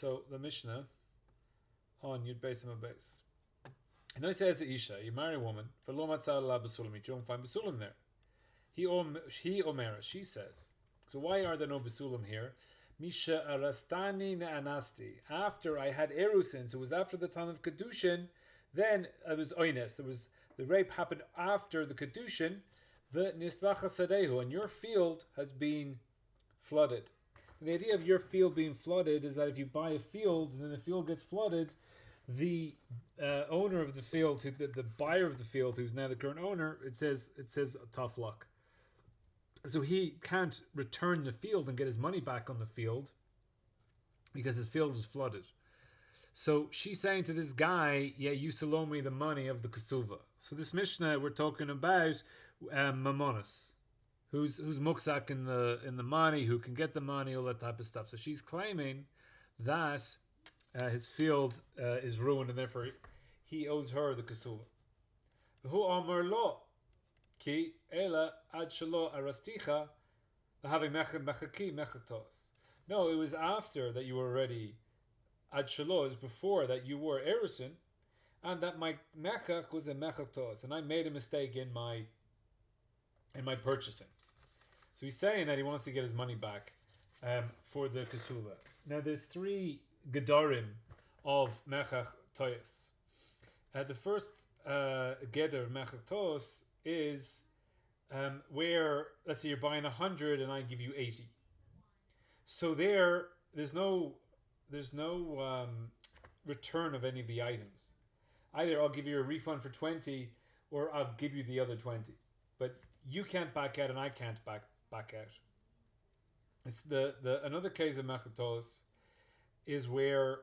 So the Mishnah on Yud Beis Amud Beis. And I says to Isha, you marry a woman for lo matzah la basulim. You don't find basulim there. He omera. She says. So why are there no basulim here? Misha arastani ne'anasti. After I had erusin, so it was after the time of kedushin. Then it was oines. There was the rape happened after the kedushin. The nisvacha sadehu, and your field has been flooded. And the idea of your field being flooded is that if you buy a field and then the field gets flooded, the owner of the field, the buyer of the field, who's now the current owner, it says tough luck. So he can't return the field and get his money back on the field because his field was flooded. So she's saying to this guy, yeah, you used to loan me the money of the ketuvot. So this Mishnah, we're talking about mamonos, who's muksak in the money, who can get the money, all that type of stuff. So she's claiming that his field is ruined and therefore he owes her the ketuvot. Who amar lo ki ela ad shelo arasticha having mechaki mechatos. No, it was after that you were already ad shelo, is before that you were erusin, and that my mechak was a mechatos, and I made a mistake in my purchasing. So he's saying that he wants to get his money back for the ketuvot. Now there's three gedarim of mechach toyos. The first geder of mechach toyos is where, let's say you're buying 100 and I give you 80. So there's no return of any of the items. Either I'll give you a refund for 20 or I'll give you the other 20. But you can't back out and I can't back out. It's the another case of mechatos is where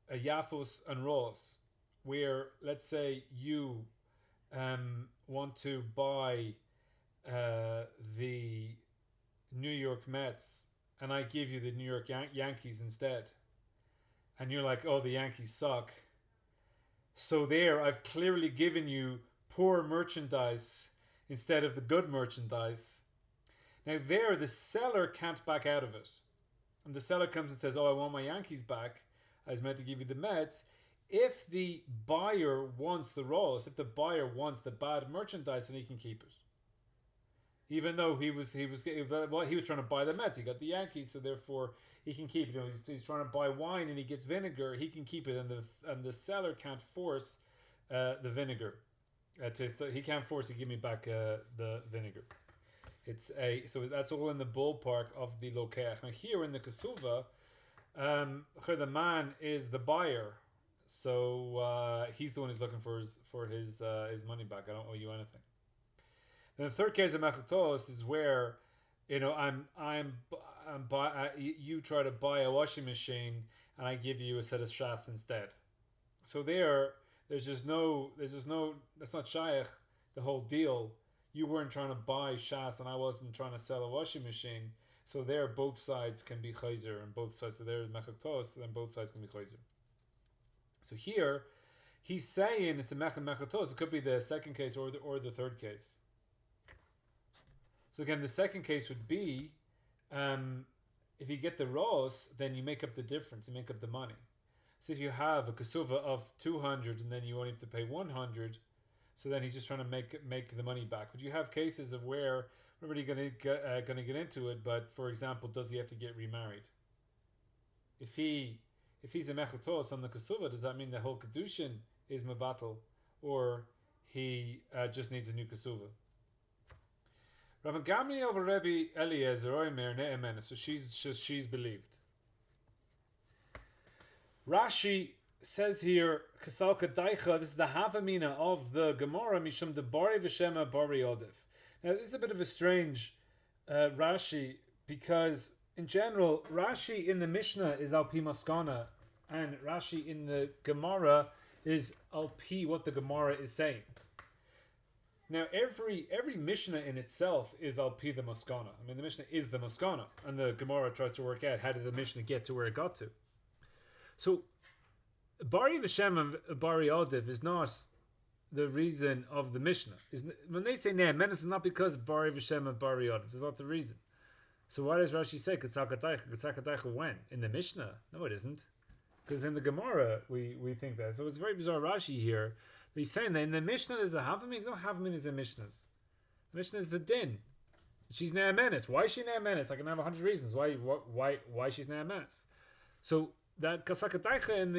a yafos and ros, where let's say you want to buy the New York Mets and I give you the New York Yankees instead, and you're like, oh, the Yankees suck. So there, I've clearly given you poor merchandise instead of the good merchandise. Now there, the seller can't back out of it. And the seller comes and says, oh, I want my Yankees back. I was meant to give you the Mets. If the buyer wants the Ross, if the buyer wants the bad merchandise, then he can keep it. Even though he was trying to buy the Mets, he got the Yankees, so therefore he can keep it. You know, he's trying to buy wine and he gets vinegar, he can keep it, and the seller can't force the vinegar. So he can't force to give me back the vinegar. So that's all in the ballpark of the lokeach. Now here in the ketuvah, the man is the buyer, so he's the one who's looking for his money back. I don't owe you anything. Then the third case of mechatos is where, you know, you try to buy a washing machine and I give you a set of shas instead. So there's just no, that's not shaykh, the whole deal. You weren't trying to buy shas and I wasn't trying to sell a washing machine. So there both sides can be chayzer, and both sides, so there is mechatos, and both sides can be chayzer. So here, he's saying it's a mechatos. It could be the second case or the third case. So again, the second case would be, if you get the Ross, then you make up the difference, you make up the money. So if you have a ketuvah of 200 and then you only have to pay 100, so then he's just trying to make the money back. But you have cases of where we're really going to get into it. But for example, does he have to get remarried? If he's a mechatos on the ketuvah, does that mean the whole kedushin is mevatel, or he just needs a new ketuvah? Rabbi Gamliel over Rabbi Eliezer Oimer ne'emena. So she's believed. Rashi says here, Kasalka Daicha, this is the Havamina of the Gemara, Mishum de bari veshema bari odif. Now this is a bit of a strange Rashi, because in general, Rashi in the Mishnah is al pi maskana, and Rashi in the Gemara is al pi what the Gemara is saying. Now, every Mishnah in itself is al pi the maskana. I mean, the Mishnah is the maskana, and the Gemara tries to work out how did the Mishnah get to where it got to. So, bari v'shem and bari odif is not the reason of the Mishnah. When they say ne'emen, it's not because bari v'shem and bari odif. That's not the reason. So why does Rashi say Katzakataycha when? In the Mishnah? No, it isn't. Because in the Gemara, we think that. So it's very bizarre Rashi here. He's saying that in the Mishnah there's a Havamin. There's no Havamin is in Mishnahs. The Mishnah is the din. She's Ne'amenis. Why is she Ne'amenis? I can have 100 reasons why she's Ne'amenis. So that Kasakataicha in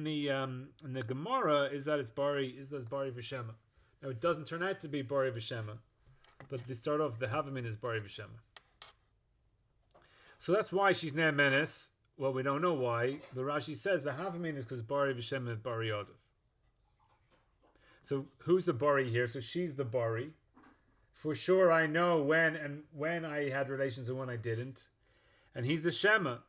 the Gemara is that it's bari veshema. Now it doesn't turn out to be bari veshema, but they start off the Havamin is bari veshema. So that's why she's Ne'amenis. Well, we don't know why. The Rashi says the Havamin is because bari veshema is bari yadav. So who's the bari here? So she's the bari. For sure, I know when I had relations and when I didn't. And he's the Shema.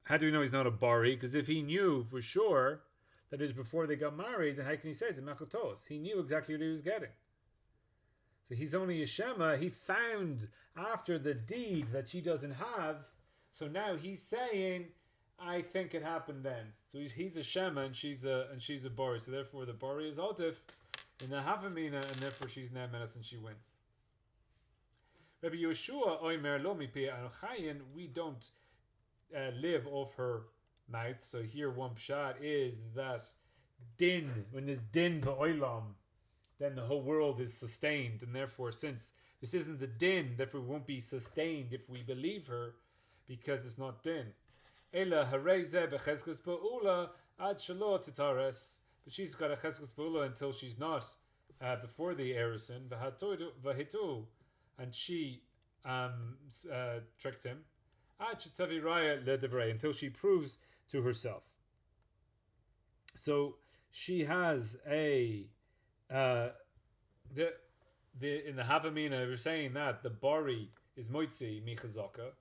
How do we know he's not a bari? Because if he knew for sure that it was before they got married, then how can he say it's a mechatos? He knew exactly what he was getting. So he's only a Shema. He found after the deed that she doesn't have. So now he's saying, I think it happened then. So he's a Shema and she's a bari. So therefore the bari is Otif in the Havamina, and therefore she's Ne'amenis and she wins. Rabbi Yehושע oimer lo mipi anochayin, we don't live off her mouth. So here one pshat is that din, when there's din ba'olam, then the whole world is sustained, and therefore since this isn't the din, therefore it won't be sustained if we believe her, because it's not din. Ela hareze becheskes ba'ula ad shelo titares, but she's got a cheskes ba'ula until she's not before the erison vahitu. And she tricked him until she proves to herself. So she has a in the Havamina we're saying that the bari is moitzi mi chazaka,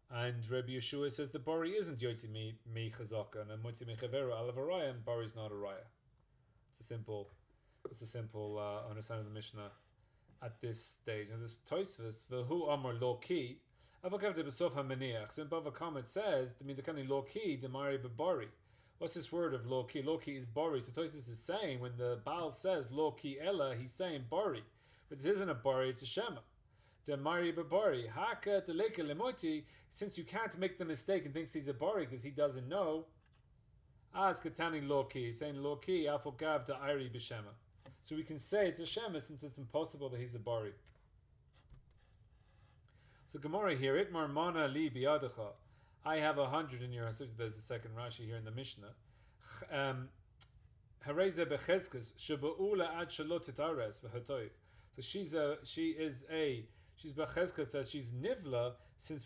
and Rabbi Yehושע says the bari isn't yotzi mi chazaka, and moitzi mi chavera alav araya, and bari is not a raya. It's a simple understanding of the Mishnah at this stage. And this Tosfos, v'hu amar lo ki, avakav de besof hamaniach. So in Bava Kama it says, "Demidakani lo ki demari bebari." What's this word of lo ki? Lo ki is bari. So Tosfos is saying when the Baal says lo ki ella, he's saying bari, but this isn't a bari; it's a shema. Demari bebari haka deleka lemoti. Since you can't make the mistake and thinks he's a bari because he doesn't know, as katani lo ki, saying lo ki afokav da iri b'shema. So we can say it's a Shema since it's impossible that he's a bari. So Gemara here, Itmar mana li biyadacha. I have 100 in your hand. There's the second Rashi here in the Mishnah. Hareze becheskes shebaula ad shalot titares v'hatoy. So she's becheskes that she's nivla since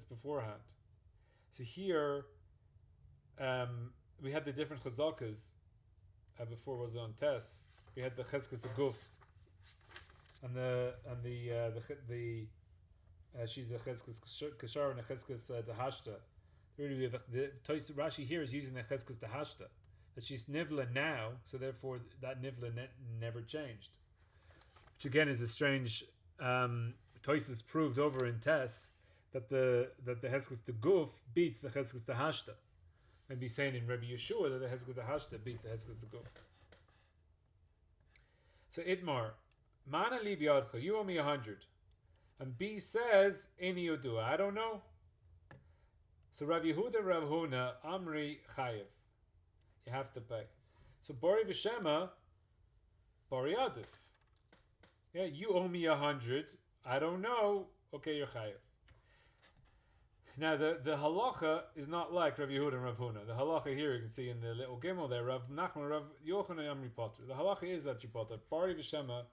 beforehand. So here we had the different chazakas. Before it was on Tess, we had the cheskes the guf, and she's a cheskes kashar and a cheskes dehashta. Really, we have the Rashi here is using the cheskes dehashta, that she's nivla now, so therefore that nivla never changed. Which again is a strange. Toises proved over in Tess that the cheskes the guf beats the cheskes dehashta. And be saying in Rabbi Yehושע that the Hezkes Hashta beats the Hezkes Guf. So Itmar, Mana li biyadcha, you owe me 100. And B says, Eni yodua, I don't know. So Rav Yehuda, Rav Huna, Amri Chayev. You have to pay. So Bari Veshema, Bari Adif. Yeah, you owe me 100. I don't know. Okay, you're Chayev. Now the halacha is not like Rav Yehuda and Rav Huna. The halacha here you can see in the little gimel there, Rav Nachman, Rav Yochanan Amri Potter. The halacha is that you potter. Bari v'shema,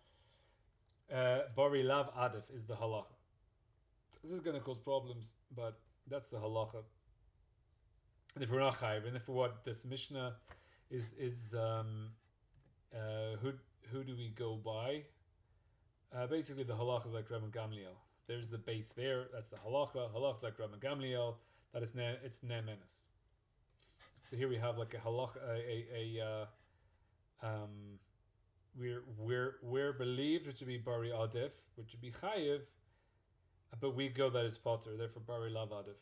bari lav adif is the halacha. This is going to cause problems, but that's the halacha. And if we're not chayiv, and if what this Mishnah is who do we go by? Basically, the halacha is like Rabban Gamliel. There's the base there. That's the halacha. Halacha like Rabban Gamliel. That is it's ne'menes. So here we have like a halacha. We're believed which would be bari adif, which would be chayiv, but we go that is potter. Therefore, bari lav adif.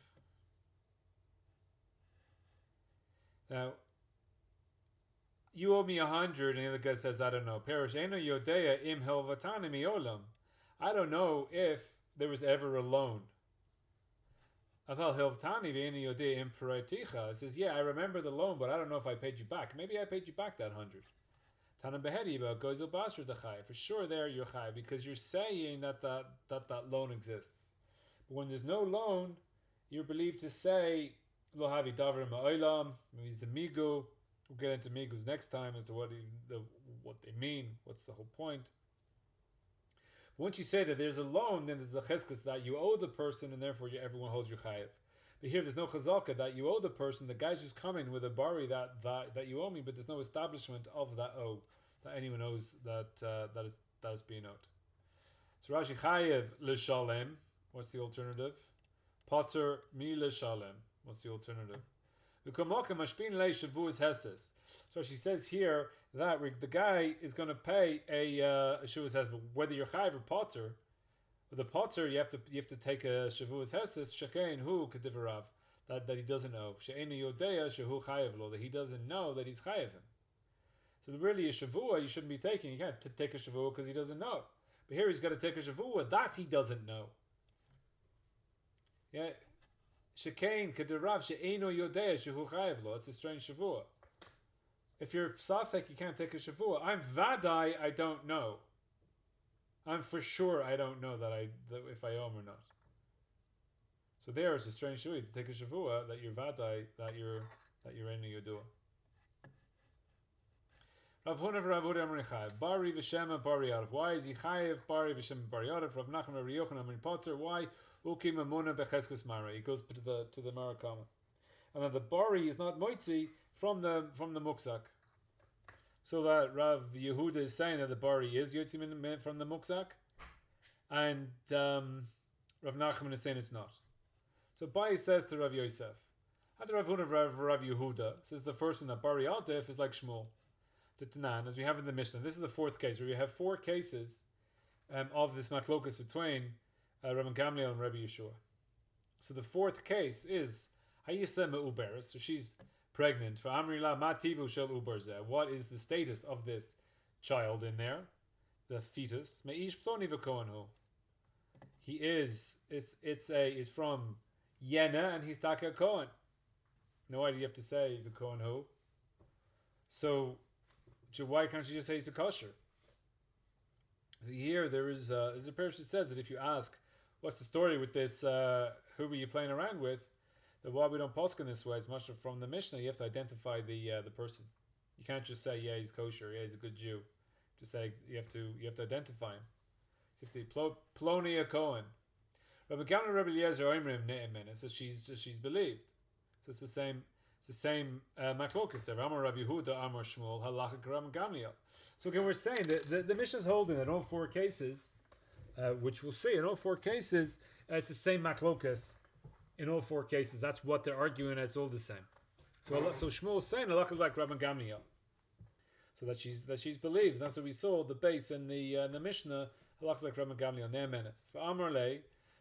Now, you owe me 100, and the other guy says, I don't know. Perish eno yodeya im helvatani miolam. I don't know if there was ever a loan. Aval hilvtani v'eni yodei imperaticha. It says, yeah, I remember the loan, but I don't know if I paid you back. Maybe I paid you back that 100. Tanam behedi about gozel basra dechai. For sure, there you're chai because you're saying that loan exists. But when there's no loan, you're believed to say lo havi davar ma'olam. Maybe it's a migu. We'll get into migus next time as to what they mean. What's the whole point? But once you say that there's a loan, then there's a cheskas that you owe the person, and therefore everyone holds your chayiv. But here there's no chazaka that you owe the person. The guy's just coming with a bari that you owe me, but there's no establishment of that that anyone owes that is being owed. So Rashi chayiv l'shalem. What's the alternative? Potter mi l'shalem. What's the alternative? So she says here that the guy is going to pay a shavuos hesed, whether you're chayiv or potter. With the potter, you have to take a shavuos hesed shekein hu kedivarav that he doesn't know she'enu yodeya shehu chayiv lo, that he doesn't know that he's chayiv him. So really, a shavua you shouldn't be taking. You can't take a shavua because he doesn't know. But here he's got to take a shavua that he doesn't know. Yeah. Shekain kedirav she'eno yodea shehu chayiv lo. It's a strange shavua. If you're safek, you can't take a shavua. I'm vadai, I don't know. I'm for sure I don't know that if I owe him or not. So there is a strange shavua to take a shavua that you're vadai, that you're eno yodua. Rav Huna v'Rav Huda Amar Chayiv bari veshema bari out. Why is he chayiv bari veshema bari out? Rav Nachman Rav Yochanan Amar Potter. Why? Uki mamuna becheskes mara. He goes to the marakama, and then the bari is not moitzi from the muksak. So that Rav Yehuda is saying that the bari is yotzi from the muksak, and Rav Nachman is saying it's not. So Bai says to Rav Yosef, "Had Rav Huna Rav Yehuda says the first one that bari altef is like Shmuel." Tanan, as we have in the Mishnah. This is the fourth case where we have four cases of this machlokus between Rabbi Gamliel and Rabbi Yeshua. So the fourth case is Hayisa Me'uberes. So she's pregnant. For Amrila Mativu Shel Uberzeh. What is the status of this child in there? The fetus. Me'ish Ploni V'Kohenhu. He is from Yena and he's Taka Kohen. No idea you have to say the Kohenhu. So why can't you just say he's a kosher? So here there's a parish that says that if you ask, what's the story with this, who were you playing around with, that why we don't poskin this way, it's much from the Mishnah, you have to identify the person. You can't just say, yeah, he's kosher, yeah, he's a good Jew. Just say, you have to identify him. So you have to Ploni a Kohen. Rabbi Gamliel Rabbi Eliezer Oimrim Ne'emen, so she's believed. So it's the same machlokas there. Amar Rav Yehuda, Amar Shmuel, Halachik Rabbi Gamliel. So again, we're saying that the Mishnah is holding that in all four cases, which we'll see in all four cases, it's the same machlokas in all four cases. That's what they're arguing. It's all the same. So Shmuel is saying halachik like Rabbi Gamliel. So that she's believed. That's what we saw the base in the Mishnah. Halachik like Rabbi Gamliel ne'emenes. For Amar le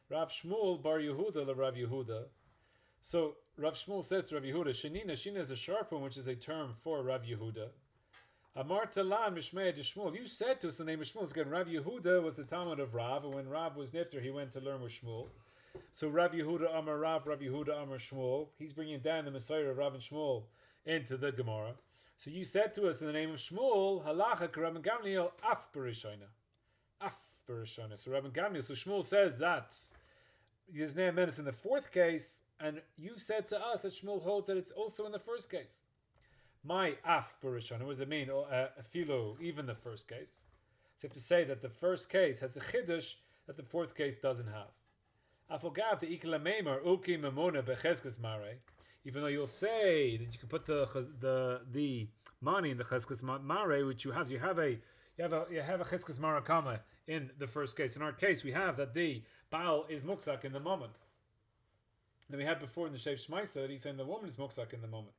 Rav Shmuel bar Yehuda le Rav Yehuda. So Rav Shmuel says to Rav Yehuda, Shina is a sharp one, which is a term for Rav Yehuda. Amar Talan Mishmei de Shmuel. You said to us the name of Shmuel. Again, Rav Yehuda was the Talmud of Rav, and when Rav was nifter, he went to learn with Shmuel. So Rav Yehuda Amar Rav, Rav Yehuda Amar Shmuel. He's bringing down the Messiah of Rav and Shmuel into the Gemara. So you said to us in the name of Shmuel, Halacha Rabbi Gamliel Af Berishoina. Af Berishoina. So Rabbi Gamliel. So Shmuel says that his name is in the fourth case, and you said to us that Shmuel holds that it's also in the first case. My af barishon. What does it mean? Philo, even the first case. So you have to say that the first case has a chiddush that the fourth case doesn't have. Afogav to ikla meimer uki memona becheskes mare. Even though you'll say that you can put the money in the cheskes mare, which you have a cheskes marakama in the first case. In our case, we have that the Baal is muksak in the moment. Then we had before in the Shev Shmaisa that he's saying the woman is muksak in the moment.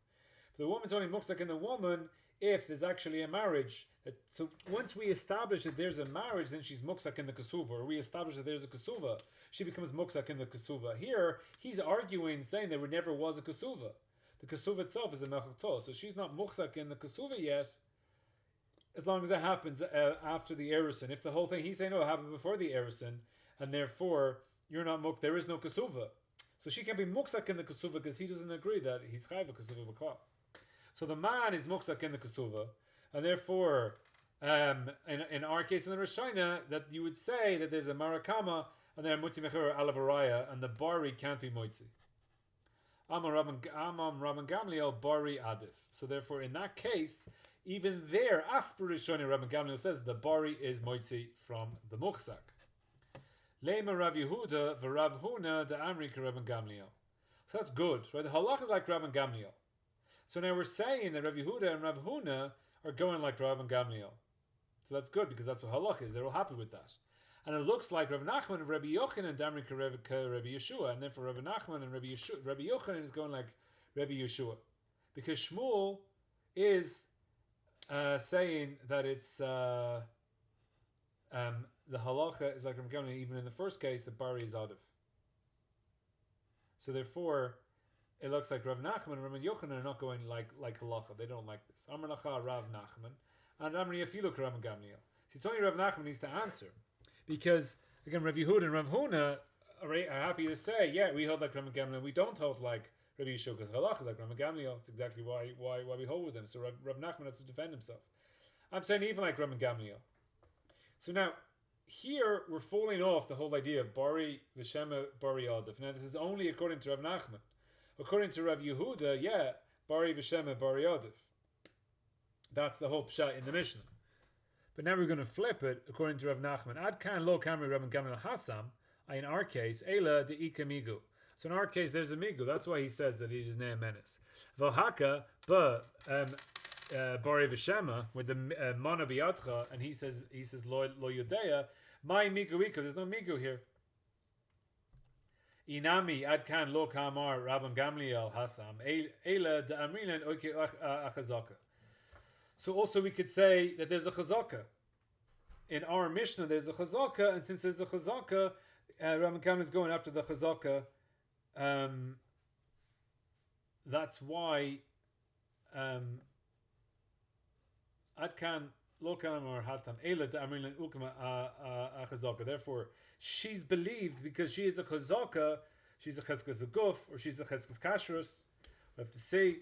But the woman's only muksak in the woman if there's actually a marriage. So once we establish that there's a marriage, then she's muksak in the kasuva. Or we establish that there's a kasuva, she becomes muksak in the kasuva. Here, he's arguing, saying there never was a kasuva. The kasuva itself is a mechakto. So she's not muksak in the kasuva yet, as long as that happens after the erison. If the whole thing, he's saying, no, it happened before the erison, and therefore, you're not there is no kasuva. So she can be muksak in the kesuva because he doesn't agree that he's chayv a kesuva b'klal. So the man is muksak in the kesuva, and therefore, in our case in the Rishoina, that you would say that there's a marakama and then mutzi mechur alavaraya, and the bari can't be moitzi. Amam Rabban Gamliel bari adif. So therefore, in that case, even there, after Rishonim, Rabban Gamliel says the bari is moitzi from the muksak. Lema Rav Yehuda v'Rav Huna de Amri Rabban Gamliel. So that's good, right? The halach is like Rabban Gamliel. So now we're saying that Rav Yehuda and Rav Huna are going like Rabban Gamliel. So that's good because that's what halach is. They're all happy with that. And it looks like Rav Nachman and Rabbi Yochanan and Damri Rabbi Yeshua, and then for Rabbi Nachman and Rabbi Yochanan is going like Rabbi Yeshua, because Shmuel is saying that it's the halacha is like Rabbi Gamliel. Even in the first case, the bari is adif. So therefore, it looks like Rav Nachman and Rabbi Yochanan are not going like halacha. They don't like this. Amar lacha Rav Nachman and Amri Afiluk Rabbi Gamliel. So it's only Rav Nachman needs to answer. Because again, Rav Yehuda and Rav Huna are happy to say, yeah, we hold like Rabban Gamliel. We don't hold like Rabbi Yeshua because halacha like Rabban Gamliel. That's exactly why we hold with him. So Rav Nachman has to defend himself. I'm saying even like Rabban Gamliel. So now here we're falling off the whole idea of bari veshema bari adif. Now this is only according to Rav Nachman. According to Rav Yehuda, yeah, bari veshema bari adif. That's the whole pshat in the Mishnah. But now we're going to flip it according to Rav Nachman. Ad kan lo kamri Rabban Gamliel hasam. In our case, ela de ika migu. So in our case, there's a migu. That's why he says that it is nea menace. V'haka but bari v'shema with the mana biyatcha, and he says lo yudea. My migu ika. There's no migu here. Inami ad kan lo kamar Rabban Gamliel hasam ela de amrinan oike achazaka. So also we could say that there's a chazaka. In our Mishnah, there's a chazaka, and since there's a chazaka, Rabban Gamliel is going after the chazaka. That's why Adkan Lokam or Hatam Ela to Amrilan Ukama a chazaka. Therefore, she's believed because she is a chazaka. She's a cheskas guf, or she's a cheskas kashrus. We have to say.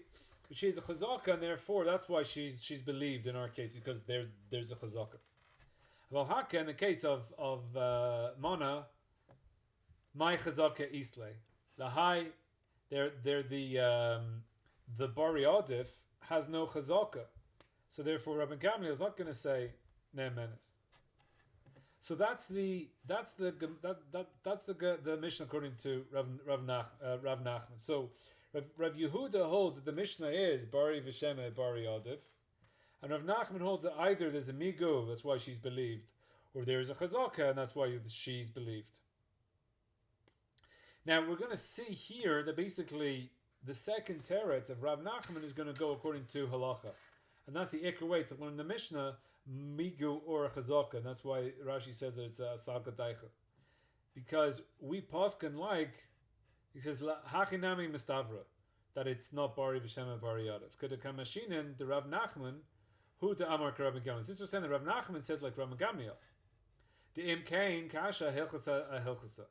But she's a chazaka, and therefore that's why she's believed in our case, because there's a chazaka. Well, haka in the case of Mana, my chazaka isle, the high, they're the bari adif has no chazaka, so therefore Rabban Gamliel is not going to say ne menace. So that's the Mishnah according to Rav Nachman. So Rav Yehuda holds that the Mishnah is bari v'shema bari adif, and Rav Nachman holds that either there's a migu, that's why she's believed, or there is a chazaka, and that's why she's believed. Now we're going to see here that basically the second teretz of Rav Nachman is going to go according to halacha, and that's the ikar way to learn the Mishnah, migu or a chazaka, and that's why Rashi says that it's a salka daicha, because we posken like. He says, "Hachinami mistavra," that it's not bari v'shema bari adif. Kedekamashinen the Rav Nachman, who to Amar Rabban Gamliel. Since we're saying that Rav Nachman says like Rabban Gamliel, the imkain kasha hilchasa a hilchasa.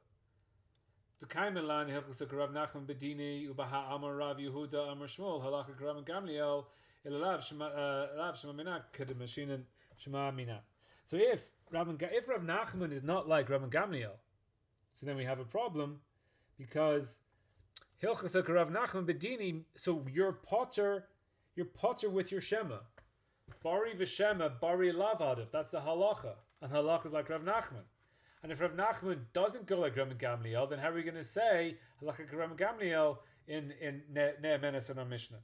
The kaimelan hilchasa Rav Nachman bedini ubaha Amar Rav Yehuda Amar Shmuel halacha Rabban Gamliel ilalav shema mina kedemashinen shema mina. So if Rav Nachman is not like Rabban Gamliel, so then we have a problem. Because Hilchasa Rav Nachman Bedini, so you're potter with your shema. Bari v'shema, bari lavadav. That's the halacha. And halacha is like Rav Nachman. And if Rav Nachman doesn't go like Rabban Gamliel, then how are we going to say halacha Rabban Gamliel in Ne'emenes in our Mishnah?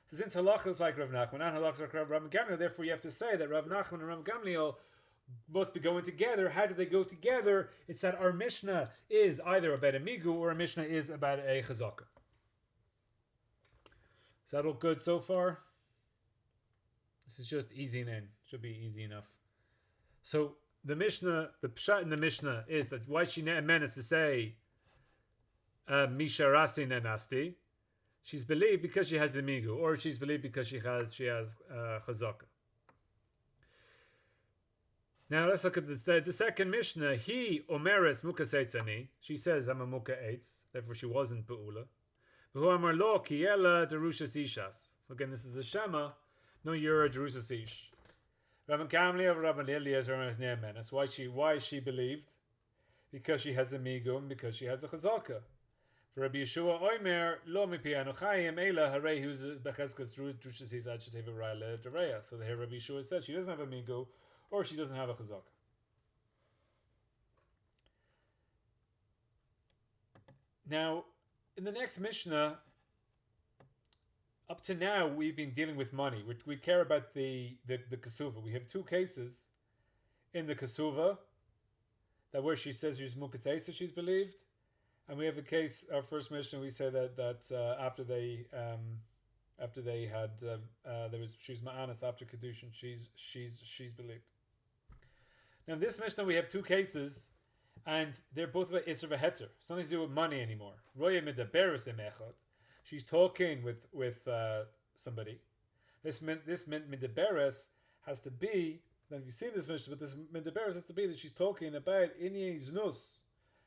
So since halacha is like Rav Nachman and halacha is like Rabban Gamliel, therefore you have to say that Rav Nachman and Rabban Gamliel must be going together. How do they go together? It's that our Mishnah is either about a migu or a Mishnah is about a chazaka. Is that all good so far? This is just easy in. Should be easy enough. So the Mishnah, the pshat in the Mishnah is that why she meant to say Misha Rasti Nenasti. She's believed because she has a migu, or she's believed because she has chazaka. Now let's look at this. The second Mishnah. He omeres muka seitzani. She says I'm a muka eitz. Therefore she wasn't beula. V'hu amar lo ki ela derushas ishas. So again, this is a shema. No, you're a derushas ish. Rabban Gamliel of Rabban Eliezer omeres ne'emenes. Why she believed? Because she has a migum. Because she has a chazaka. For Rabbi Yeshua omer lo mipi anochayim ela harei who's becheskas derushas ish ad sheteva raya le'dereya. So here Rabbi Yeshua says she doesn't have a migu. Or she doesn't have a chazaka. Now, in the next Mishnah, up to now, we've been dealing with money. We care about the ketuva. We have two cases in the ketuva that where she says she's mukatesa, she's believed, and we have a case. Our first Mishnah, we say that after they had there was she's ma'anas after kedushin, she's believed. Now in this Mishnah we have two cases, and they're both about Isser v'Heter. It's nothing to do with money anymore. Roya medaberes emechad. She's talking with somebody. This medaberes has to be. Now you've seen this Mishnah, but this medaberes has to be that she's talking about inyan znus.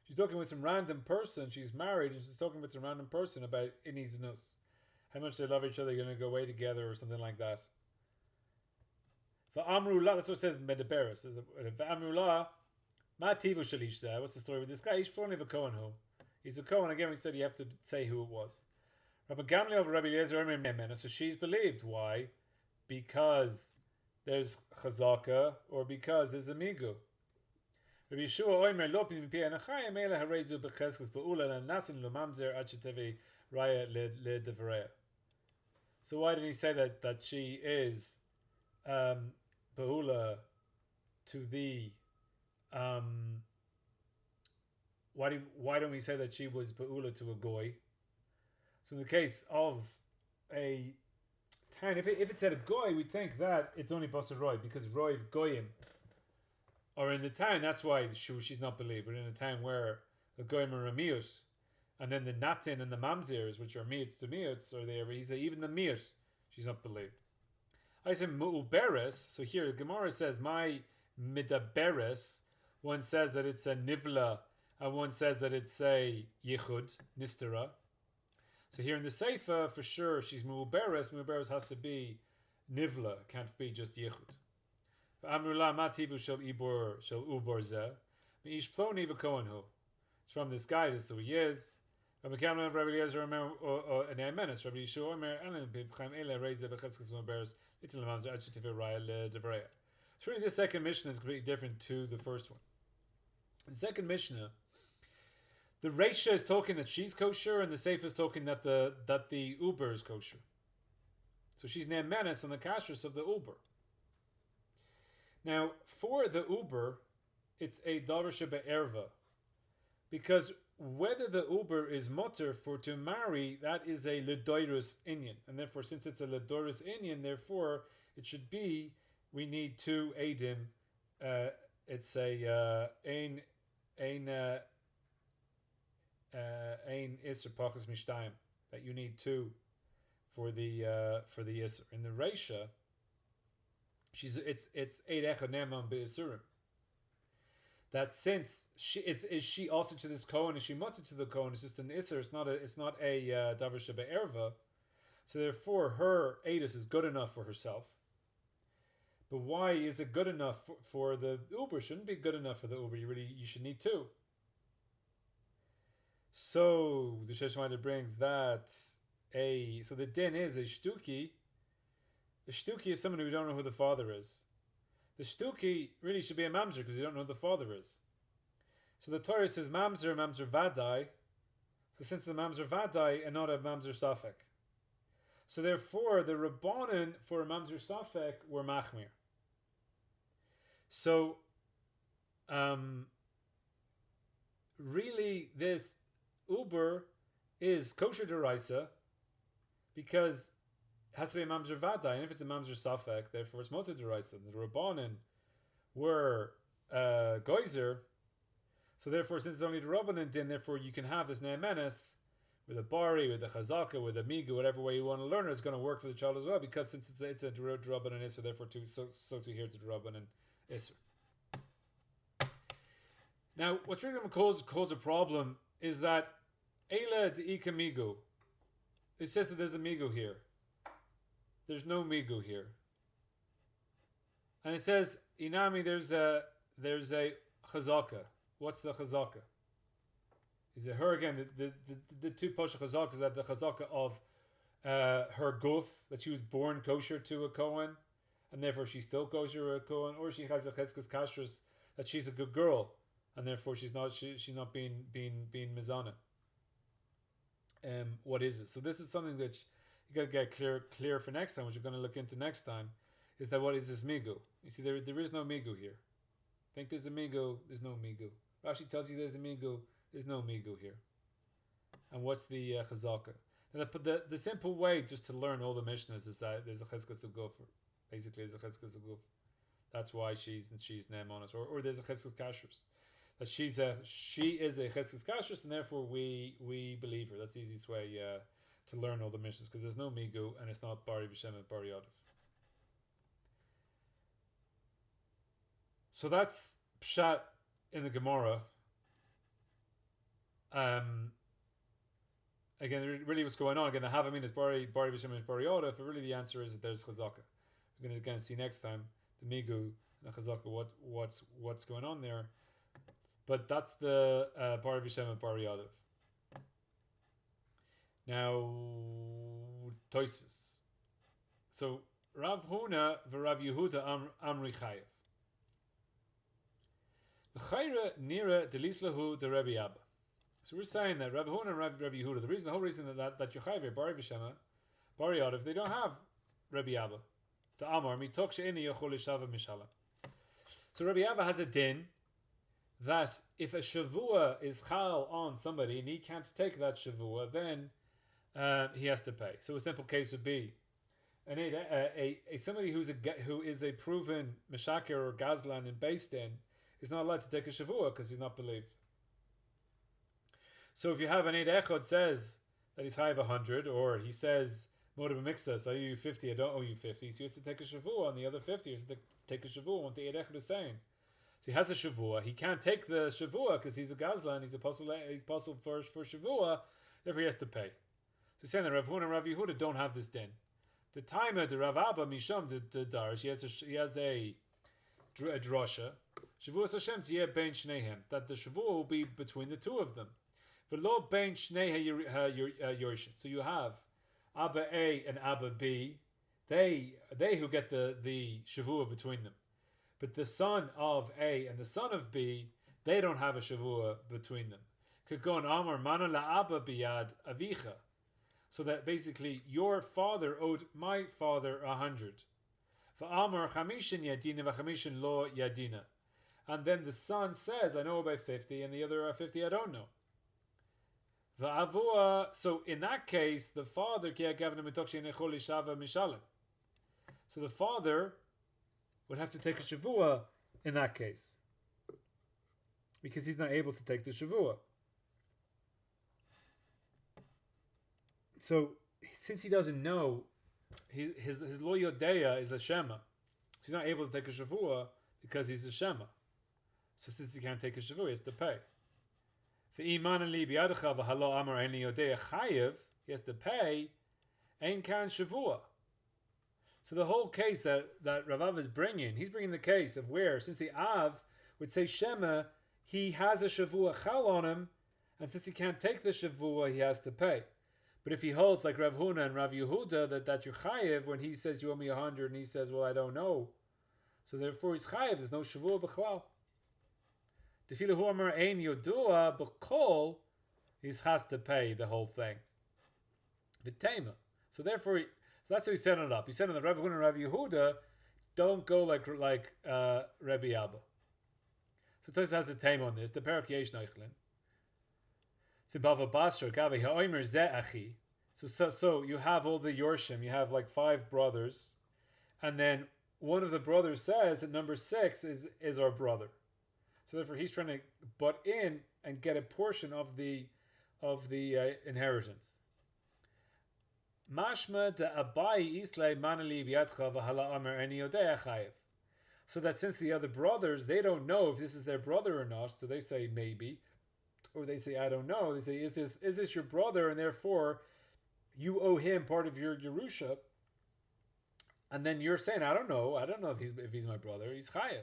She's talking with some random person. She's married, and she's talking with some random person about inyan znus. How much they love each other, they're going to go away together, or something like that. V'amrullah, that's what it says medaberes. V'amrullah, ma tivu shalish zeh. What's the story with this guy? He's probably a Kohen who. He's a Kohen. Again, we said you have to say who it was. Rabbi Gamliel of Rabbi Eliezer, so she's believed. Why? Because there's chazaka, or because there's a migu. Rabbi Yeshua oimer lo pi anachayim ela harezu becheskes beula nasin lumamzer ad shetevi raya ledevareya. So why did he say that she is beula to the why don't we say that she was beula to a goy? So in the case of a town, if it said a goy, we'd think that it's only basar roy, because roy goyim are in the town. That's why she's not believed. But in a town where a goyim are a mius, and then the natin and the mamzirs, which are miuts to miuts, are there. He said even the mius, she's not believed. I said mu'uberes. So here the Gemara says my midaberes. One says that it's a nivla, and one says that it's a yichud nistera. So here in the Seifa, for sure, she's mu'uberes. Mu'uberes has to be nivla, can't be just yichud. Amrullah mativu shel ibor shel ubor zeh. Ish ploni v'kohenhu. It's from this guy. This is who he is. Rabbi Kamel of Rabbi Eliezer and Amenes. Rabbi Yeshua Omer Anan b'chaim ele reize b'chetzkes mu'uberes itil lemamzer ad shetivei raya ledevareya. So really, this second Mishnah is completely different to the first one. The second Mishnah, the Reisha is talking that she's kosher, and the Seif is talking that the Uber is kosher. So she's ne'emenes on the kashrus of the Uber. Now, for the Uber, it's a davar shebe'erva, because whether the Uber is mutter for to marry, that is a ledoirus inyan, and therefore, since it's a ledoirus inyan, therefore it should be we need two edim. It's a ein iser pachas mishtayim, that you need two for the iser. In the Reisha, it's eid echad ne'eman be'isurim. That since she is she also to this kohen, is she mutter to the kohen? It's just an iser. It's not a davar shebe'erva. So therefore, her edus is good enough for herself. But why is it good enough for the Uber? Shouldn't be good enough for the Uber. You should need two. So the Sheshmada brings that so the din is a shtuki. A shtuki is someone who don't know who the father is. The shtuki really should be a mamzer because you don't know who the father is. So the Torah says mamzer vadai. So since the mamzer vadai and not a mamzer safek, so therefore the rabbanon for a mamzer safek were machmir. So, really, this Uber is kosher deraisa because it has to be a mamzer vadai, and if it's a mamzer safek, therefore it's motor deraisa. The rabbanon were geyser, so therefore, since it's only the rabbanon din, therefore you can have this ne'emenes with a bari, with a chazaka, with a migu, whatever way you want to learn it, it's going to work for the child as well, because since it's a rabbanon isser, therefore so to here it's a rabbanon isser. Now, what's really going to cause a problem is that Eila de'ika migu. It says that there's a migu here. There's no migu here. And it says, Inami, there's a chazaka. What's the chazaka? Is it her again? The two posha chazakas, that the chazaka of her guf, that she was born kosher to a Kohen, and therefore she's still kosher to a Kohen, or she has a cheskas kashrus, that she's a good girl, and therefore she's not being mizana. What is it? So this is something that you got to get clear for next time, which we're going to look into next time, is that what is this migu? You see, there is no migu here. Think there's a migu, there's no migu. Rashi tells you there's a migu, there's no migu here. And what's the chazaka? The simple way just to learn all the Mishnahs is that there's a cheskas uguf. Basically, there's a cheskas uguf. That's why she's ne'emanos, or there's a cheskas kashrus. That she is a cheskas kashrus, and therefore we believe her. That's the easiest way to learn all the Mishnahs, because there's no migu and it's not bari, veshema, bari, adif. So that's pshat in the Gemara. Again, really what's going on? Again, the Havamin is bari, veshema, is bari, adif, but really the answer is that there's chazaka. We're going to again see next time the migu and the chazaka, what's going on there. But that's the bari, veshema, bari, adif. Now, Tosfos. So Rav Huna v'Rav Yehuda Amri Chayev. L'chayra nira delislahu de Rabbi Abba. So we're saying that Rav Huna and Rav Yehuda, the whole reason that you chayev bari veshema, bari adif, they don't have Rabbi Abba. To Amar mitok she'eni yochol lishava mishala. So Rabbi Abba has a din that if a shavua is chal on somebody and he can't take that shavua, then he has to pay. So a simple case would be somebody who is a proven meshaker or gazlan in Beis Din is not allowed to take a shavua because he's not believed. So if you have an Eid Echad says that he's high of 100, or he says Moda b'miksa, so I owe you 50, I don't owe you 50, so he has to take a shavua on the other 50. He has to take a shavua on what the Eid Echad is saying. So he has a shavua. He can't take the shavua because he's a gazlan. He's apostle for shavua. Therefore, he has to pay. So he's saying that Rav Huna and Rav Yehuda don't have this din. The timer, the Rav Abba Misham the Darish, he has a drasha. Shavuos Hashem tiyeh bein shneihem, that the shavua will be between the two of them. V'lo bein shnei yorshim. So you have Abba A and Abba B. They who get the shavua between them. But the son of A and the son of B, they don't have a shavua between them. Kekon Amar Mana la'Abba biyad avicha. So that basically your father owed my father 100. V'Amar chamishin yadina v'chamishin lo yadina. And then the son says, I know about 50, and the other 50 I don't know. V'avua. So in that case, the father so the father would have to take a shavua in that case, because he's not able to take the shavua. So since he doesn't know, his lo yodeya is a shema. So he's not able to take a shavua because he's a shema. So since he can't take a shavua, he has to pay. He has to pay. Ein kan shavua. So the whole case that Rav Av is bringing, he's bringing the case of where, since the Av would say Shema, he has a shavua chal on him, and since he can't take the shavua, he has to pay. But if he holds like Rav Huna and Rav Yehuda that you're chayiv, when he says you owe me 100 and he says, well, I don't know, so therefore he's chayiv, there's no shavua b'chlal. Tefilah hu amar ein yodua b'kol, he has to pay the whole thing. V'tema. So therefore, so that's how he's setting it up. He's setting the Rav Huna and Rav Yehuda don't go like Rabbi Abba. So Tosfos has a time on this. The Perak Yesh Neichlin. So you have all the Yorshim. You have like 5 brothers, and then one of the brothers says that number 6 is our brother. So therefore, he's trying to butt in and get a portion of the inheritance. Mashma de abai islay manali biatcha v'hala amer eni yodei chayev. So that since the other brothers, they don't know if this is their brother or not, so they say maybe, or they say I don't know. They say is this your brother, and therefore you owe him part of your Yerusha. And then you're saying I don't know if he's my brother. He's chayev.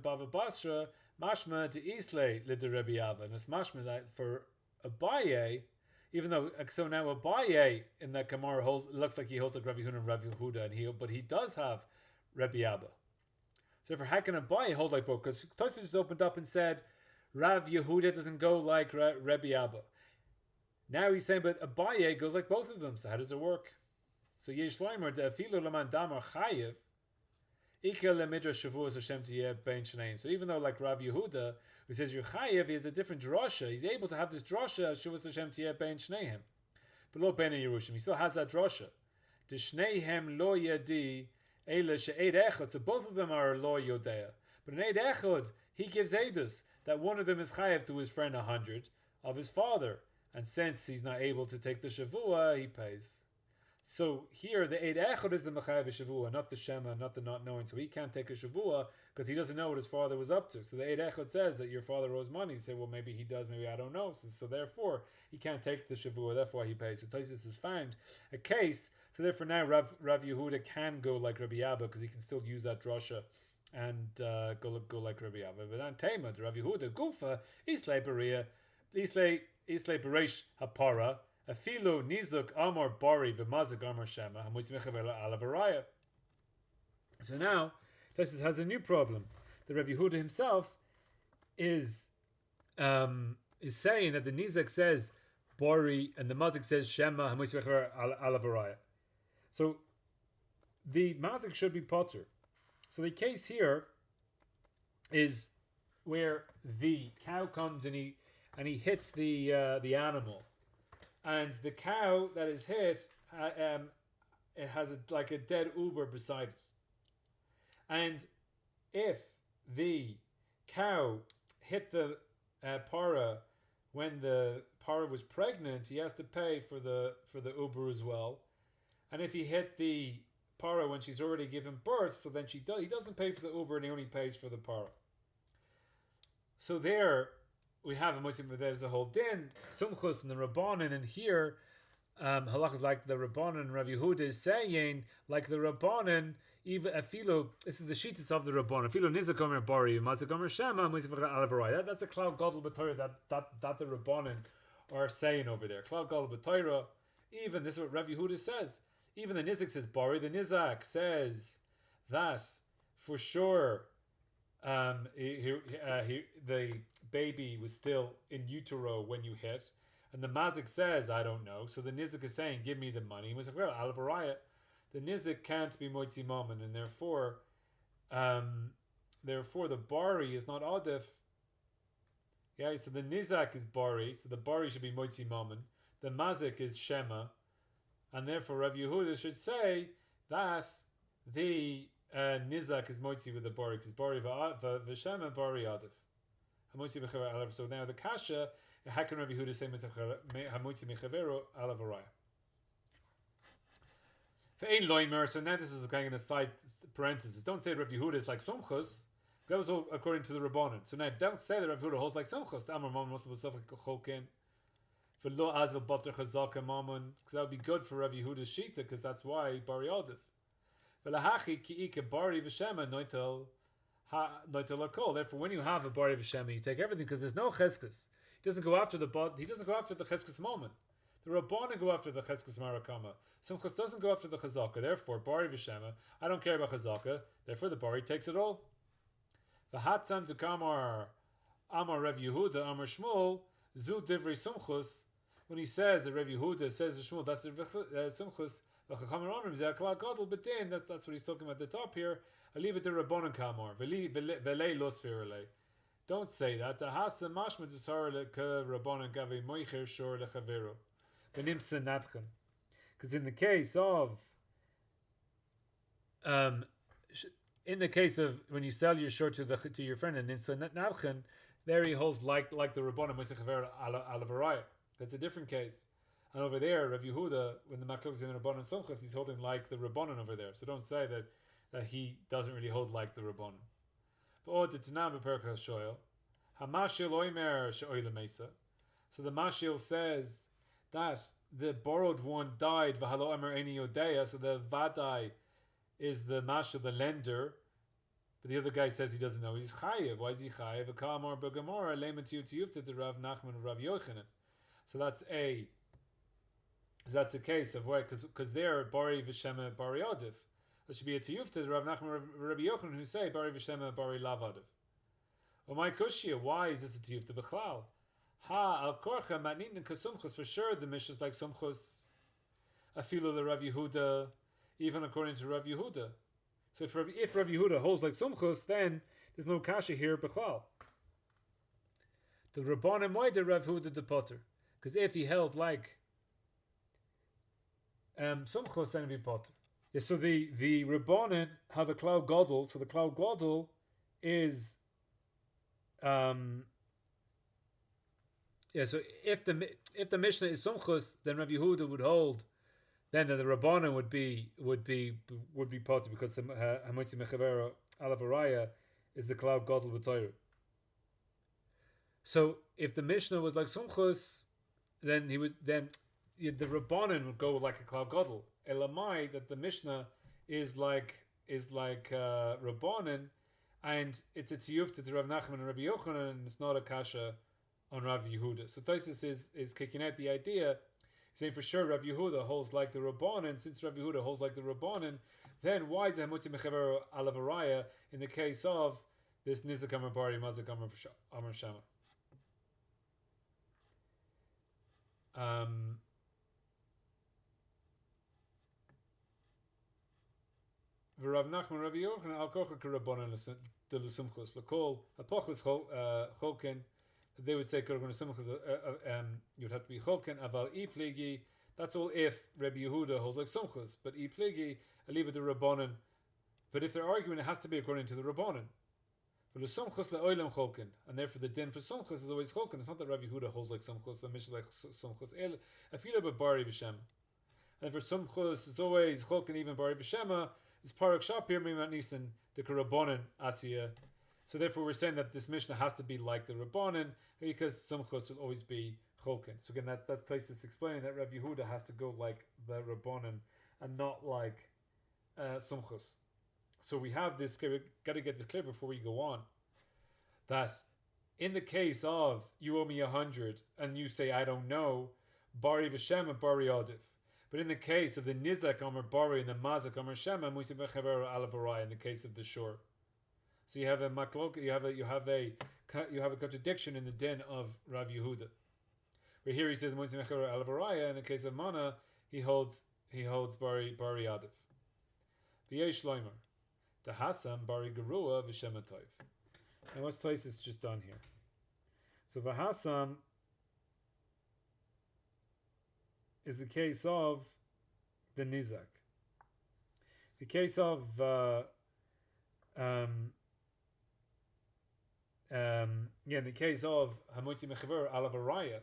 Bava Basra mashma to Isle lid Rebbe Yava, and it's mashma that for Abaye, even though so now Abaye in that Gemara looks like he holds like Rabbi Huna and Rabbi Yehuda, but he does have Rebbe Abba. So for how can Abaye hold like both? Because Tosfos just opened up and said Rav Yehuda doesn't go like Rebbe Abba. Now he's saying, but Abaye goes like both of them. So how does it work? So Yesh Leimer the Afilu Laman Damar Chayev. So even though like Rav Yehuda, who says you're chayev, he has a different drasha. He's able to have this drasha Shavus Hashem Tiyeh Ben Shneim, but lo Ben Yerushim. He still has that drasha. The Shneim lo yadi ele she'ed echad. So both of them are lo yodea. But in Eid Echad, he gives edus that one of them is chayev to his friend 100 of his father, and since he's not able to take the shavua, he pays. So here the Eid Echad is the Mechayev Shavua, not the Shema, not the not knowing. So he can't take a Shavua because he doesn't know what his father was up to. So the Eid Echad says that your father owes money. You say, well, maybe he does, maybe I don't know. So therefore, he can't take the Shavua, therefore he pays. So Tosfos has found a case. So therefore now Rav Yehuda can go like Rabbi Abba because he can still use that drasha and go like Rabbi Abba. But then Tema, the Rav Yehuda, Gufa, Islay Beria, Islay Bereish Hapara, Afilu nizuk amor bari v'mazik amor shema hamuis mechaver alavaraya. So now Tosfos has a new problem. The Rabbi Yehuda himself is saying that the nizuk says bari and the mazik says shema hamuis mechaver alavaraya. So the mazik should be potter. So the case here is where the cow comes and he hits the animal. And the cow that is hit, it has like a dead uber beside it. And if the cow hit the para when the para was pregnant, he has to pay for the uber as well. And if he hit the para when she's already given birth, so then he doesn't pay for the uber and he only pays for the para. So there we have a Muslim, there's a whole din, Sumchus and the Rabbanan, and here halach is like the Rabbanan. Rabbi Yehuda is saying, like the Rabbanan, even Afilo, this is the sheetus of the Rabbanan. Afilo nizak omer bari, mazik omer shema, that's the Klal Gadol B'Torah that the Rabbanan are saying over there. Klal Gadol B'Torah, even this is what Rabbi Yehuda says. Even the nizak says bari, the nizak says that for sure the baby was still in utero when you hit, and the mazik says I don't know. So the nizik is saying give me the money. He was like, well, alavaraya, the nizik can't be moitzi mammon, and therefore the bari is not adif. Yeah, so the nizak is bari, so the bari should be moitzi mammon. The mazik is shema, and therefore Rav Yehuda should say that the nizak is moitzi with the bari, because bari veshema bari adif. So now the kasha, how can Rav Yehuda say hamoitzi mechavero alavaraya? So now this is kind of a side parenthesis. Don't say Rav Yehuda is like Sumchus. That was all according to the Rabbanan. So now don't say that Rav Yehuda holds like Sumchus. Because that would be good for Rav Yehuda's shita, because that's why bari adif. Therefore, when you have a bari veshema, you take everything because there's no cheskes. He doesn't go after the cheskes moment. The Rabbanan go after the cheskes marakama. Sumchus doesn't go after the chazaka. Therefore, bari veshema, I don't care about chazaka. Therefore, the bari takes it all. V'hatzam to kamar amar Rav Yehuda amar Shmuel zu divrei Sumchus. When he says that Rav Yehuda says to Shmuel, that's Sumchus. That's what he's talking about at the top here. Don't say that. Because in the case of when you sell your shirt to your friend and there he holds like the Rabbanan. That's a different case. And over there, Rav Yehuda, when the Maklok is in the Rabbanon and Sumchus, he's holding like the Rabbanon over there. So don't say that he doesn't really hold like the Rabbanon. So the Mashil says that the borrowed one died, so the Vadai is the Mashil, the lender, but the other guy says he doesn't know. He's Chayev. Why is he Chayev? So that's a case of why, because they're bari veshema bari adif. That should be a tiyuf to the Rav Nachman Rabbi Yochanan who say bari veshema bari lav adif. Well, my kushia, why is this a tiyuf to bechlal? Ha al korcha matnitin kasumchus, for sure the Mishnah is like sumchus. Afilu the Rav Yehuda, even according to Rav Yehuda. So if Rav Yehuda holds like sumchus, then there's no kasha here bechlal. The Rabbanim moide Rav Yehuda de potter, because if he held like sumchus, then it'd be potter. Yeah, so the Rabbanim have a cloud godel. So the cloud godel is so if the Mishnah is sumchus, then Rav Yehuda would hold. Then the Rabbanim would be potter, because Hamotzi Mechavera Alavaraya is the cloud godel b'Torah. So if the Mishnah was like sumchus, then the Rabbanan would go like a cloud gadol. Elamai, that the Mishnah is like Rabbanan, and it's a tiyuf to Rav Nachman and Rabbi Yochanan, and it's not a kasha on Rav Yehuda. So Tosfos is kicking out the idea, saying for sure Rav Yehuda holds like the Rabbanan. Since Rav Yehuda holds like the Rabbanan, then why is it Hamotzi Mechaver Alavaraya in the case of this Nizak Amar Bari, Mazak Amar Shama? V'Rav Nachman Rabbi Yochanan al kocha k'Rabbanan de l'sumchus l'kol ha'pochus cholkin. They would say k'Rabbanan l'sumchus. You'd have to be cholkin aval I pligi. That's all if Rabbi Yehuda holds like sumchus, but I pligi aliba de Rabbanan. But if they're arguing, it has to be according to the Rabbanan. But the sumchus le'olam cholkin, and therefore the din for sumchus is always cholkin. It's not that Rabbi Yehuda holds like sumchus, the Mishnah like sumchus. Afila b'bari veshema. And for sumchus, it's always cholkin, even bari veshema. Is parak shapir mimat nisan the Rabbanan asiya. So therefore we're saying that this Mishnah has to be like the Rabbanan, because sumchus will always be cholkin. So again, that's Tosfos explaining that Rav Yehuda has to go like the Rabbanan and not like sumchus. So we have this, we got to get this clear before we go on, that in the case of you owe me 100 and you say I don't know, bari veshema bari adif. But in the case of the Nizak Amar Bari and the Mazak Amar Shema, Musi Bechaver Alavarai, in the case of the shore. So you have a maklok, you have a contradiction in the din of Rav Yehuda. Where here he says Musi Bechaver Alavarai, in the case of Mana, he holds Bari Adif. V'yesh Loimer, the Hasam Bari Gerua v'Shema Toiv. And what's Tosfos just done here? So V'Hasam is the case of the Nizak. The case of the case of Hamotzi Mechaver Alavaraya,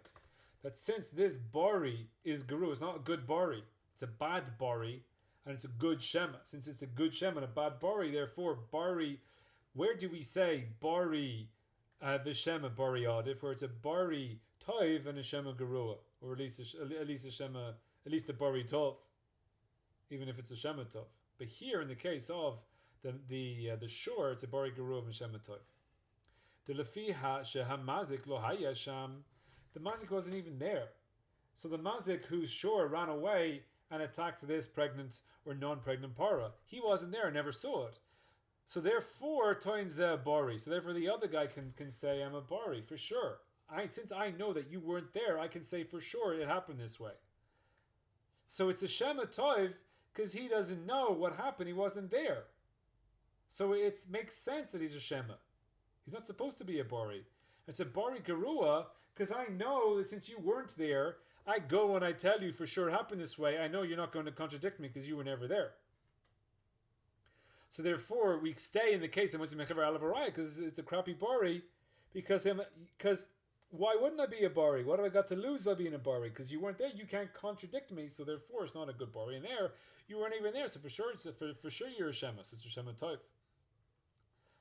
that since this bari is guru, it's not a good bari, it's a bad bari, and it's a good shema. Since it's a good shema and a bad bari, therefore bari, where do we say bari v'shema bari adif, where it's a bari toiv and a shema gerua, or at least a shema, at least a bari tov, even if it's a shema tov. But here, in the case of the shore, it's a bari gerua and shema tov. The lefiha sheha mazik lo haya sham, the mazik wasn't even there. So the mazik whose shore ran away and attacked this pregnant or non-pregnant para, he wasn't there, never saw it. So therefore, toin's a bari. So therefore, the other guy can say I'm a bari for sure. Since I know that you weren't there, I can say for sure it happened this way. So it's a shema toiv because he doesn't know what happened. He wasn't there. So it makes sense that he's a shema. He's not supposed to be a bari. It's a bari gerua because I know that since you weren't there, I go and I tell you for sure it happened this way. I know you're not going to contradict me because you were never there. So therefore, we stay in the case of Mutzi Mechaver Alavarai because it's a crappy bari because why wouldn't I be a bari? What have I got to lose by being a bari? Because you weren't there, you can't contradict me, so therefore it's not a good bari. And there, you weren't even there, so for sure for sure you're a shema, so it's a shema toif.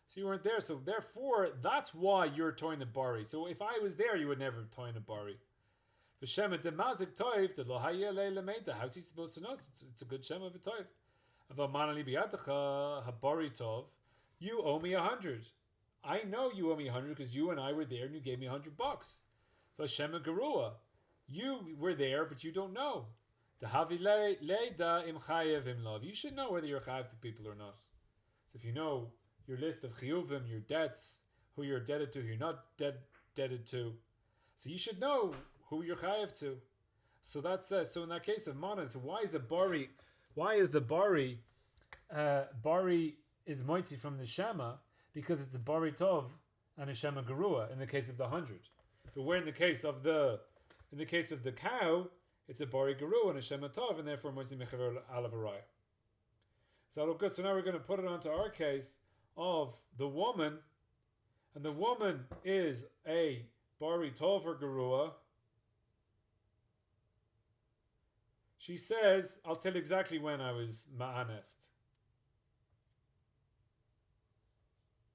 So you weren't there, so therefore that's why you're toying a bari. So if I was there, you would never have toying a bari. Veshema de mazik toif, de lo hayeh le'lemeda. How's he supposed to know? It's a good shema of a toif. Aval manali bi'atacha habari tov. You owe me 100. I know you owe me 100 because you and I were there and you gave me $100. Veshema gerua. You were there, but you don't know. The havi leida im chayev im love. You should know whether you're chayev to people or not. So if you know your list of chiyuvim, your debts, who you're indebted to, who you're not indebted to, so you should know who you're chayev to. So that says. So in that case of mana, so why is the bari? Bari is moitzi from the shema because it's a bari tov and a shema gerua in the case of the 100. But where in the case of the cow, it's a bari gerua and a shema tov, and therefore moitzi mechaver alavaraya. So that look good. So now we're going to put it onto our case of the woman, and the woman is a bari tov or gerua. She says, I'll tell you exactly when I was ma'anest.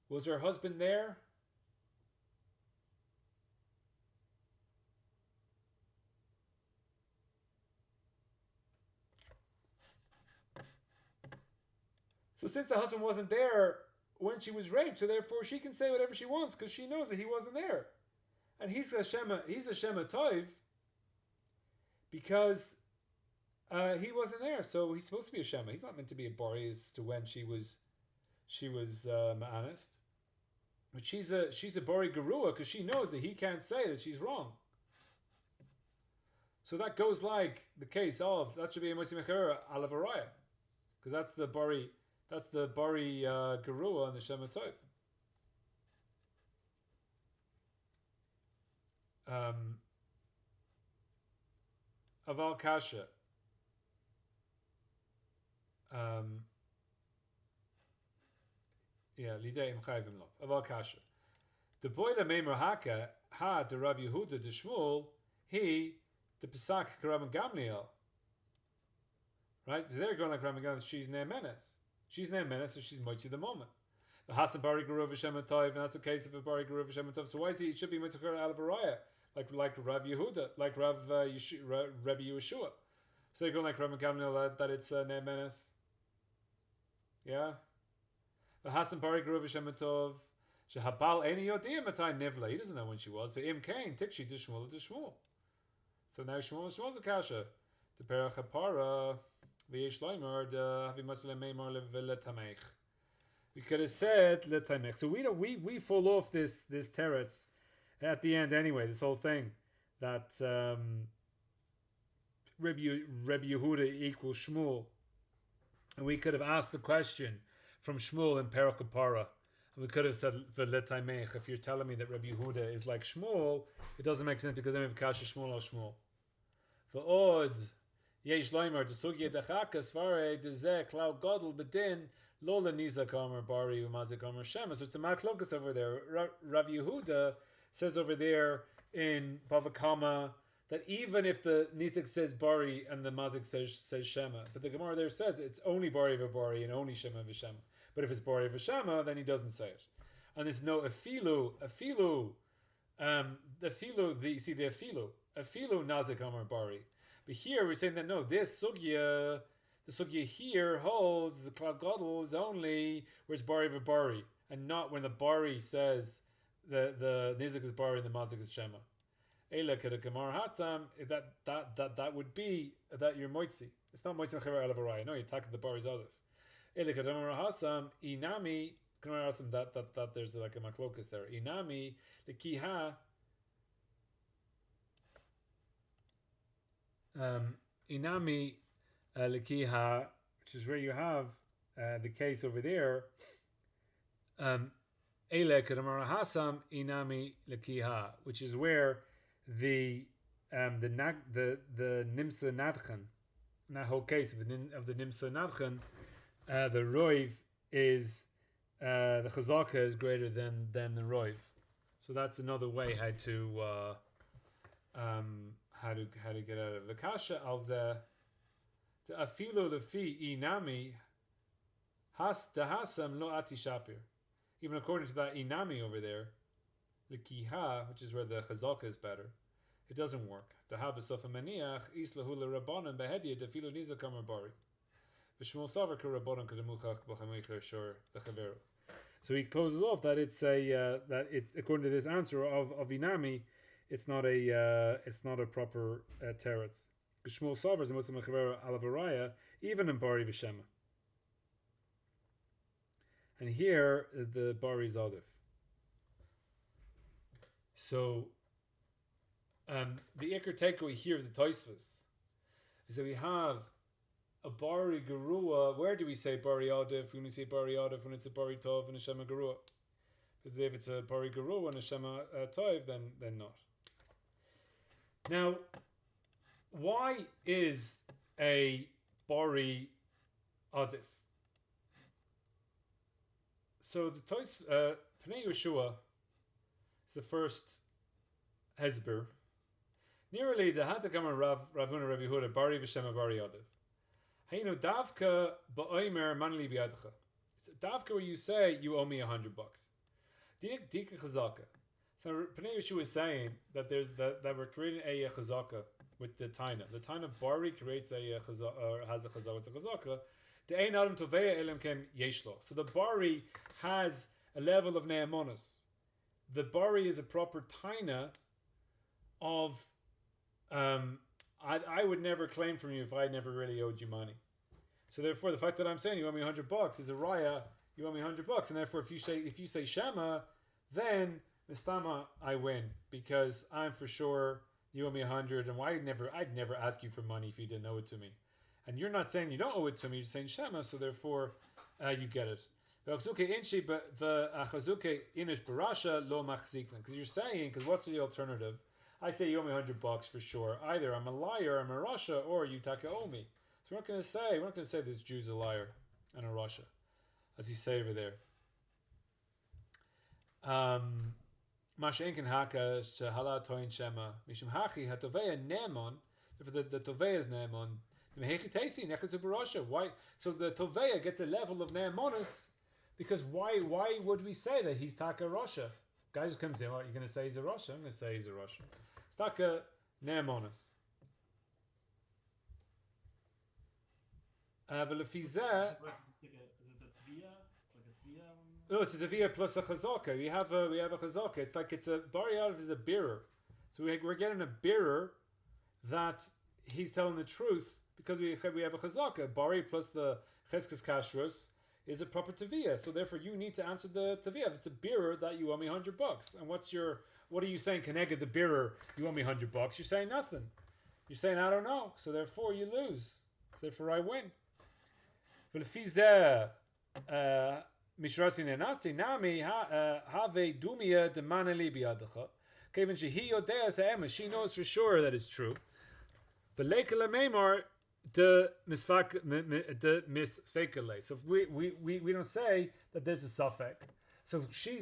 Was her husband there? So since the husband wasn't there when she was raped, so therefore she can say whatever she wants because she knows that he wasn't there. And he's a shema toiv because he wasn't there, so he's supposed to be a shema. He's not meant to be a bari as to when she was honest. But she's a bari gerua because she knows that he can't say that she's wrong. So that goes like the case of that should be a mosi mechera alavaraya because that's the bari gerua and the shema toiv. Aval kasha. Lidei im chayvim lov. Aval kasha. The boiler meimer haka ha de Rav Yehuda de Shmuel he the Pesach Rabban Gamliel. Right? They're going like Rabban Gamliel. She's ne'emenes. She's ne'emenes, so she's moitzi the moment. The Hasa bari geruv v'shem tov, and that's the case of a bari geruv v'shem tov. So why is he? It should be moitzi alavaraya, like Rav Yehuda, like Rabbi Yeshua. So they're going like Rabban Gamliel that it's ne'emenes. Yeah. The Hasan bari geruv v'shem tov. Shehabal eni yodia matai nivla. He doesn't know when she was. Ve'im kain tikshi dishmul dishmul. So now Shmuel's a kasha. The perach hapara v'yesh loimer havi masle meimar letamech. We could have said letamech. So we fall off this teretz at the end anyway. This whole thing that Rebbe Yehuda equals Shmuel, and we could have asked the question from Shmuel in perach hapara. We could have said v'letaimech. If you're telling me that Rabbi Yehuda is like Shmuel, it doesn't make sense because then we have kasha Shmuel or Shmuel. V'od yesh loimer the sugya dechaka svare dezeh klau gadol bedin lo lenizak amar bari umazik amar shema. So it's a maklokas over there. Rabbi Yehuda says over there in Bava Kama that even if the nizak says bari and the mazik says shema, but the Gemara there says it's only bari v'bari and only shema v'shema. But if it's bari v'shema, then he doesn't say it. And there's no afilu, nazik amar bari. But here we're saying that no, the sugya here holds the klal gadol is only where it's bari v'bari, and not when the bari says the nizik is bari and the mazik is shema. Eila kedakamar hatzam, that would be that you're moitzi. It's not moitzi mechaber alavaraya. No, you're attacking the bari's odif. Eila kedamar hasam inami. That there's like a maklokas there. Inami lekiha. Inami lekiha, which is where you have the case over there. Eile kedamar hasam inami lekiha, which is where the nimsa nadchen, that whole case of the nimsa nadchen, the roiv is the chazaka is greater than the roiv. So that's another way how to get out of it. V'kasha al zeh afilu lefi inami has dahasam lo ati shapir. Even according to that inami over there, lekiha, which is where the chazaka is better, it doesn't work. Daha b'sof maniach islahu l'rabanan behedia defilu nizakam bari. V'shmol savar k'rabanan k'demuchach b'chameich shor l'chaveru. So he closes off that it's according to this answer of inami, it's not a proper teretz. Shmuel Savers the Muslim Mechaver Alavaraya, even in bari veshema. And here the bari is adif. So the ikar takeaway here of the Tosfos is that we have a bari gerua. Where do we say bari adif? When we say bari adif, when it's a bari tov and a shema gerua. But if it's a bari gerua and a shema tov, then not. Now, why is a bari adif? So the Pnei Yeshua is the first hezber. Nearly the Hatakama Ravuna Rabbi Huda bari v'shema bari adif. Hayno davka ba'omer manli biadcha. It's davka where you say you owe me $100. Dika chazaka. So Pnei Yeshua is saying that that we're creating a chazaka with the taina. The taina of bari creates a chazaka, or has a chazaka. It's a chazaka. The ein adam toveya elam kem yeshlo. So the bari has a level of ne'emonos. The bari is a proper taina of I would never claim from you if I never really owed you money. So therefore, the fact that I'm saying you owe me $100 is a raya. You owe me $100, and therefore, if you say shema, then mistama I win because I'm for sure you owe me 100, and I'd never ask you for money if you didn't owe it to me. And you're not saying you don't owe it to me. You're saying shema, so therefore you get it. But the achazuke inish barasha lo machziklan, because you're saying, because what's the alternative? I say you owe me $100 for sure. Either I'm a liar, I'm a rasha, or you taka owe me. So we're not going to say this Jew's a liar and a rasha, as you say over there. Mashenkin haka shehala toin shema mishum hachi hatoveya ne'emon. Therefore, the toveya is ne'emon. Why? So the toveya gets a level of ne'emonis because why would we say that he's taka rasha? Guys come and say, "What, you're going to say he's a rasha?" I'm going to say he's a rasha. It's taka ne'emonis. No, it's a tavia plus a chazaka. We have a chazaka. It's like it's a bari adif is a bearer. So we're getting a bearer that he's telling the truth because we have a chazaka. Bari plus the cheskes kashrus is a proper tavia. So therefore, you need to answer the tavia. If it's a bearer that you owe me $100, and what are you saying? Keneged the bearer, you owe me $100. You're saying nothing. You're saying I don't know. So therefore, you lose. So therefore, I win. Mishrasi nenasti nami have dumia de maneli biadacha. Kevin shehi yodeas ha'emes. She knows for sure that it's true. V'leikele meimar de misfekele. So we don't say that there's a suffix. So she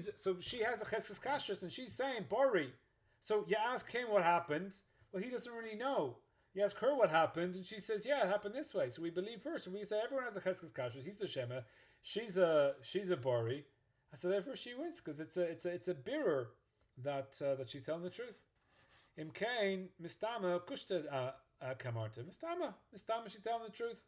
has a cheskes kashrus and she's saying bari. So you ask him what happened. Well, he doesn't really know. You ask her what happened, and she says, "Yeah, it happened this way." So we believe her. So we say everyone has a cheskes kashrus. He's the shema. She's a bari. So therefore she wins because it's a bearer that she's telling the truth. Imkain mistama kushta kamarta mistama she's telling the truth.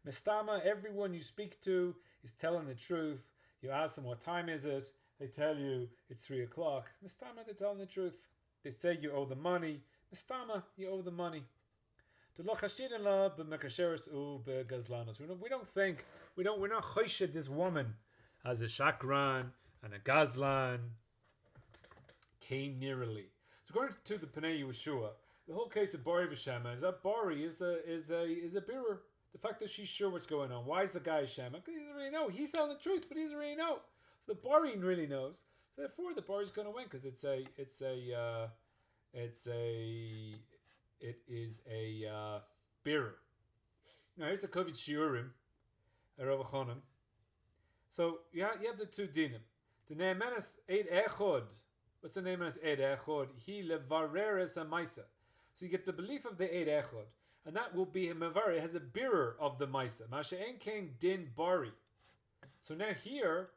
Mistama, everyone you speak to is telling the truth. You ask them what time is it, they tell you it's 3:00. Mistama, they're telling the truth. They say you owe the money. Mistama, you owe the money. We don't think we're not choshid this woman as a shakran and a gazlan came nearly. So according to the Pnei Yeshua, the whole case of bari veshema is that bari is a bearer. The fact that she's sure what's going on. Why is the guy shema? Because he doesn't really know. He's telling the truth, but he doesn't really know. So the bari really knows. So therefore, the bari is going to win because it is a bearer. Now here's the kobitz shiurim, Rav So you have the two dinim. The ne'emenes eid echod What's the name of this Eid Echod? He levareres ha'maisa. So you get the belief of the Eid Echod, and that will be a mevarer. It has a bearer of the maisa. Masha'en king din bari. So now here,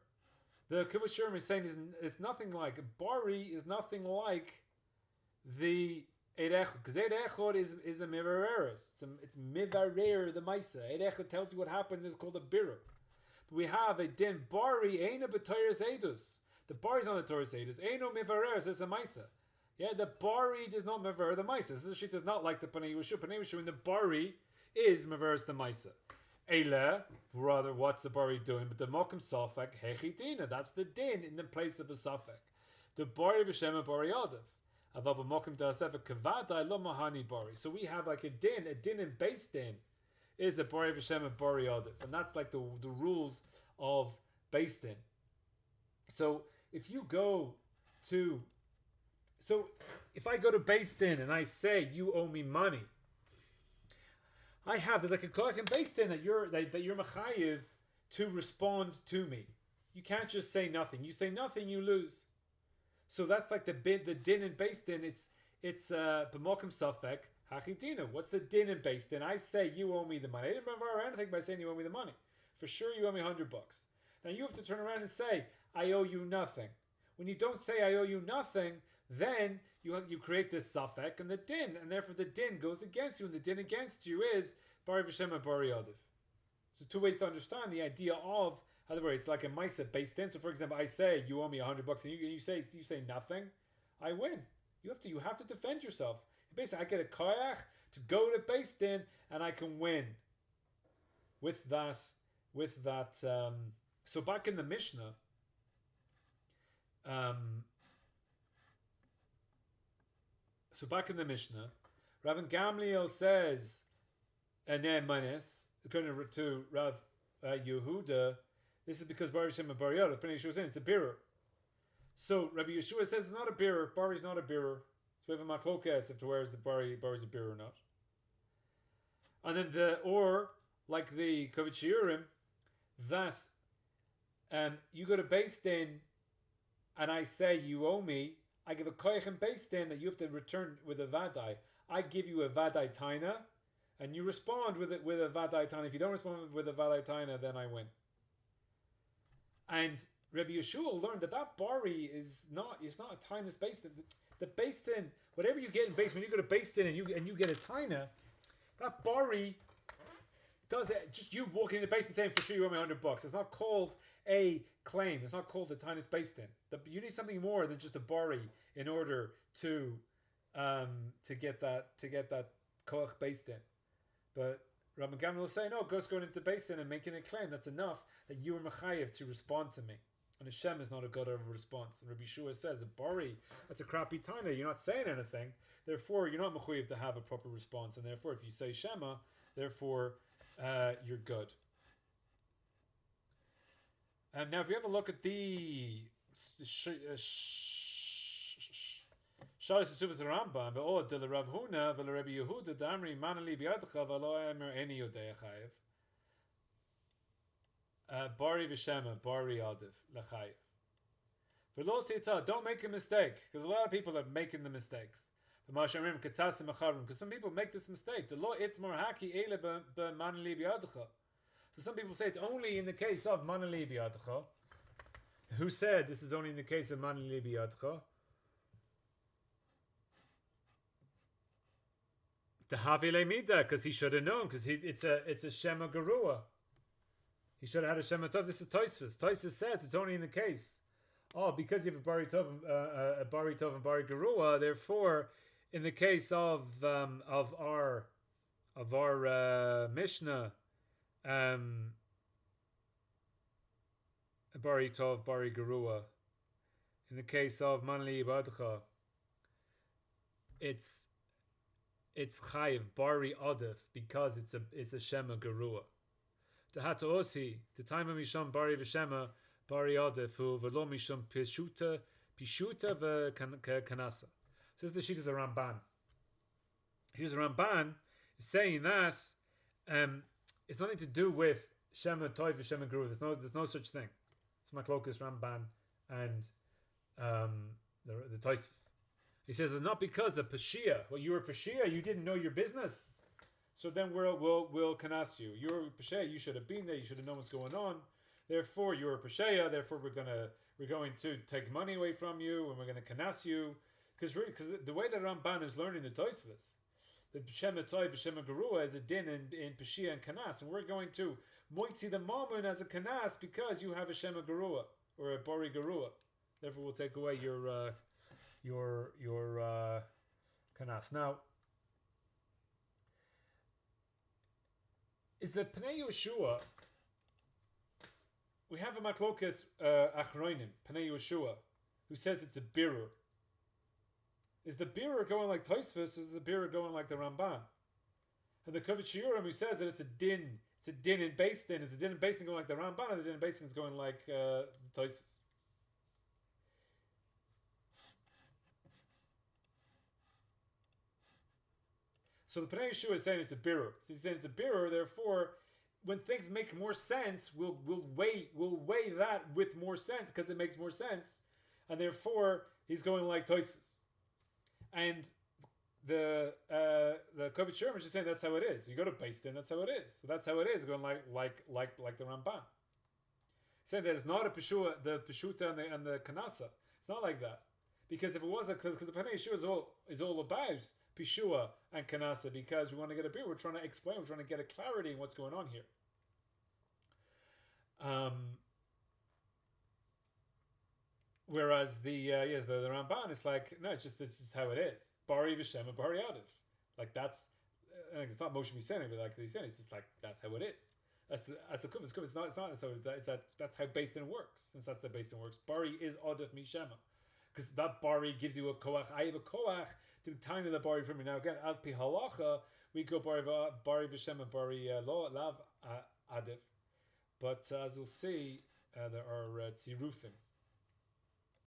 the Kibbutzim Shurim is saying it's nothing like bari is nothing like the Eid Echod, because Eid Echod is a mivareres. It's mivarer the maisa. Eid Echod tells you what happened. It's called a bearer. But we have a din bari eina b'toyres edus. The bari is on the Torah edus. Eino mivareres is the maisa. Yeah, the bari does not mever the maisa. This is she does not like the panei yushu. Panei yushu in the bari is meveres the maisa. Eile, rather, what's the bari doing? But the mokum sofek hechitina. That's the din in the place of the sofek. The bari veshema bari adav. Avav mokum dasefek kavadai lo mahani bari. So we have like a din in base din is a bari veshema bari adav, and that's like the rules of base din. So if you go to if I go to Beis Din and I say you owe me money, there's like a koach in Beis Din that you're mechayiv to respond to me. You can't just say nothing. You say nothing, you lose. So that's like the din in Beis Din. It's b'mokum safek hachidina. What's the din in Beis Din? I say you owe me the money. I didn't remember anything by saying you owe me the money. For sure you owe me $100. Now you have to turn around and say I owe you nothing. When you don't say I owe you nothing, then you create this suffix and the din, and therefore the din goes against you, and the din against you is bari veshema bari adav. So two ways to understand the idea of how the word. It's like a ma'aseh based in. So for example, I say you owe me $100, and you say nothing, I win. You have to defend yourself. Basically, I get a koyach to go to based in, and I can win. With that. So back in the Mishnah. So back in the Mishnah, Rabbi Gamliel says, manis, according to Rav Yehuda, this is because Bari Shem and Bari Yadav, it's a bearer. So Rabbi Yeshua says it's not a bearer, Bari's not a bearer. So we have a maklokes if to where is the Bari's a bearer or not. And then like the Kotov Shiurim, that you go to Beis Din and I say you owe me, I give a koyach and Beis Din that you have to return with a vadai. I give you a vadai taina, and you respond with a vadai taina. If you don't respond with a vadai taina, then I win. And Rabbi Yeshua learned that bari is not. It's not a tainus Beis Din. The Beis Din, whatever you get in Beis, when you go to Beis Din and you get a taina, that bari does it. Just you walking in the Beis Din saying for sure you owe me $100. It's not called a claim. It's not called a tainus Beis Din. You need something more than just a bari in order to get that koach Beis Din. But Rabbi Gamliel will say no, just going into Beis Din and making a claim, that's enough that you are mechayiv to respond to me. And Hashem is not a god of a response. And Rabbi Yeshua says a bari, that's a crappy taina. You're not saying anything. Therefore, you're not mechayiv to have a proper response. And therefore, if you say Shema, therefore you're good. Now, if you have a look at the Shalos Esuvas Rambam, ve'od de Rav Huna ve'Rabbi Yehuda d'amri manali bi'adcha ve'lo emer eni yodei chayev. Bari v'shema, bari adav l'chayev. Ve'lo tita, don't make a mistake, because a lot of people are making the mistakes. Because some people make this mistake. The law it's more haki ele be'manali bi'adcha. So some people say it's only in the case of manali bi'adcha. Who said this is only in the case of manali bi'adcha? The Havile Mida, because he should have known, because it's a Shema Garua. He should have had a Shema Tov. This is Tosfos. Tosfos says it's only in the case. Oh, because you have a Bari Tov and Bari Garua, therefore, in the case of our Mishnah, Bari Tov, Bari Garua, in the case of Manli Ibadcha, it's chayiv bari adif because it's a shema gerua. The hata osi the time of misham bari v'shema bari adif hu v'lo misham pishuta v'kanasa. So this sheet is a Ramban. Here's a Ramban is saying that it's nothing to do with shema toiv v'shema gerua. There's no such thing. It's Maklokas Ramban and the Tosfos. He says it's not because of Pashia. Well, you were Pashia, you didn't know your business. So then we'll canas you. You're Pashia, you should have been there, you should have known what's going on. Therefore, you're Pashia, therefore we're going to take money away from you and we're going to canas you. Because the way that Ramban is learning the Tosfos, the veshema toiv, veshema gerua is a din in Pashia and Kanas, and we're going to moitzi the moment as a Kanas because you have a veshema gerua or a bari gerua. Therefore, we'll take away your Kanas. Now, is the Pnei Yeshua? We have a Maklokas Achronim, Pnei Yeshua, who says it's a birur. Is the birur going like Tosfos? Is the birur going like the Ramban? And the Kotov Shiurim, who says that it's a din in Beis Din. Is the din in Beis Din going like the Ramban, or the din in Beis Din is going like the Tosfos? So the Pnei Yeshua is saying it's a birur. So he's saying it's a birur. Therefore, when things make more sense, we'll weigh that with more sense because it makes more sense, and therefore he's going like Tosfos. And the Kotov Shiurim is just saying that's how it is. You go to Beis Din, that's how it is. So that's how it is, going like the Ramban. Saying that it's not a Peshua, the Peshuta and the Kanasa. It's not like that. Because if it was, because the Pnei Yeshua is all about Peshua and Kanasa, because we want to get a beer, we're trying to explain, we're trying to get a clarity in what's going on here. Whereas the Ramban is like, no, it's just this is how it is. Bari veshema, bari adiv. Like that's, it's not Moshe saying, but like he's saying, it's just like that's how it is. That's the kuvas. It's not so that's how Beis Din works. Since that's the Beis Din works, bari is adiv mishema, because that bari gives you a koach. I have a koach to tiny the bari from me. Now again, al pi halacha we go bari veshema, bari lav adiv. But as we'll see, there are tzirufim.